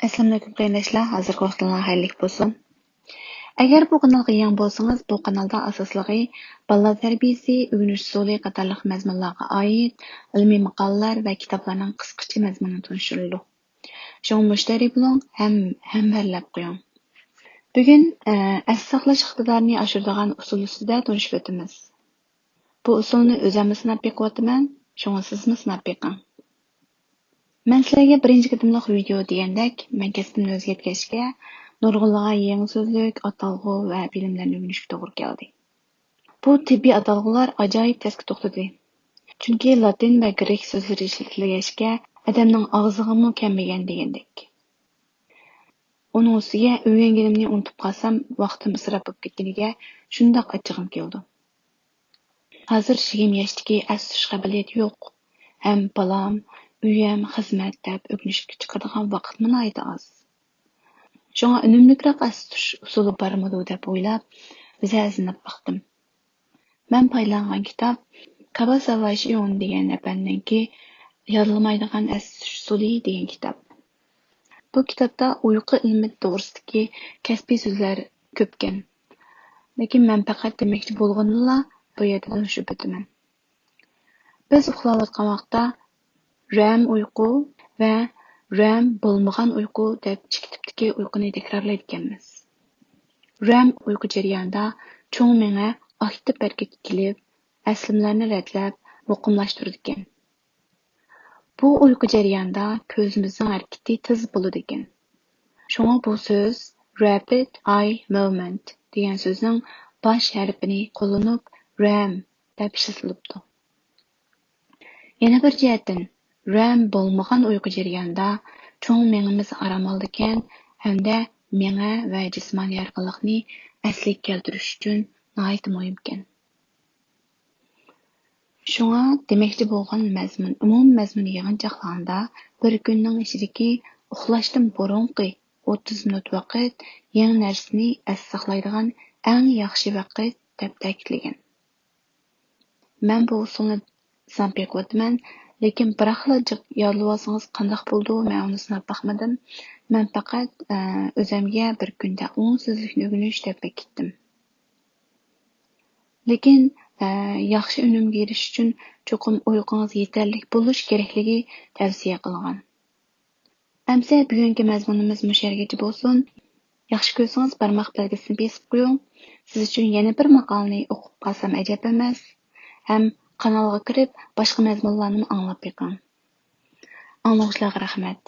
Assalomu alaykum qarindoshlar, hozirgi vaqtlar xayrli bo'lsin. Agar bu kanalga yangi bo'lsangiz, bu kanalda asoslig'i bolalar tarbiyasi, o'rganish usuli qatorliq mazmunlarga oid ilmiy maqolalar va kitoblarning qisqacha mazmuni tunishtirildi. Shunga mushtari bilan hamvarlab qo'ying. Bugun as saqlash iqtidorini oshiradigan usul ustida tunishib o'tamiz. Bu usulni o'zim sinab beqiyapman, shunga sizmi sinab beqing. Men sizlarga birinchi qitimliq video degandek, men kasbimni o'zgartishga, nurg'unlarga yangi so'zlik, atalg'u va bilimlarni o'rganishga to'g'ri keldi. Bu tibbiy atalg'ular ajoyib tezga to'xtadi. Chunki latin va grek so'zlari ishlatilgachga odamning og'zig'imi kelmagan degandek. Uning ustiga o'rganganimni unutib qolsam, vaqtim isrof bo'lib ketganiga shundoq achchig'im keldi. Hozir 20 yoshdagi as-tush qobiliyati yo'q. Ham balam uyam xizmat deb o'rganishga chiqadigan vaqt nihoyat oz. Shunga unumliroq as-tush usuli bormidi deb o'ylab, o'zimni baqdim. Men paylangan kitob Kawasaki degan apanninki yodlamaydigan as-tush usuli degan kitob. Bu kitobda uyqu ilmi to'g'risidagi kasbiy so'zlar ko'pkan. Lekin men faqat demoqchi bo'lganimla bu yerda tunishib o'taman. Biz uxlayotgan vaqtda REM uyqu va REM bo'lmagan uyqu deb ikki tipdagi uyquni takrorlaydiganmiz. REM uyqu jarayonida cho'ng miya aktiv harakatga kelib, aslimlarni ratlab, muqimlashtiradi ekan. Bu uyqu jarayonida ko'zimizning harakati tez bo'ladi ekan. Shunga bu so'z rapid eye movement degan so'zning bosh harfini qo'llanib REM deb ishlatilibdi. Yana bir jihatdan REM bo'lmagan uyqu jarayonida cho'ng miyamiz arom oladigan hamda miya va jismoniy organlarni asliga keltirish uchun nihoyat muhim ekan. Shunga demoqchi bo'lgan umum mazmun yig'inchoqlaganda bir kunning ichidagi uxlashdan burungi 30 minut vaqt yangi narsani as saqlaydigan eng yaxshi vaqt deb ta'kidlagan. Men bu usulni sanab o'tman. Lekin biroqla yodlab olsangiz qanday bo'ldi, men uni sinab baxmadim. Men faqat o'zimga bir kunda 10 so'zlikni o'rganish deb ketdim. Lekin yaxshi unumga erishish uchun cho'qim uyqungiz yetarli bo'lish kerakligi tavsiya qilingan. Amsa bugungi mazmunimiz mushargacha bo'lsin. Yaxshi ko'rsangiz barmoq belgisini besib qo'ying. Siz uchun yana bir maqolani o'qib qolsam ajab emas. Ham kanalga kirib boshqa mazmunlarni anglab beqing. Anglashlarga rahmat.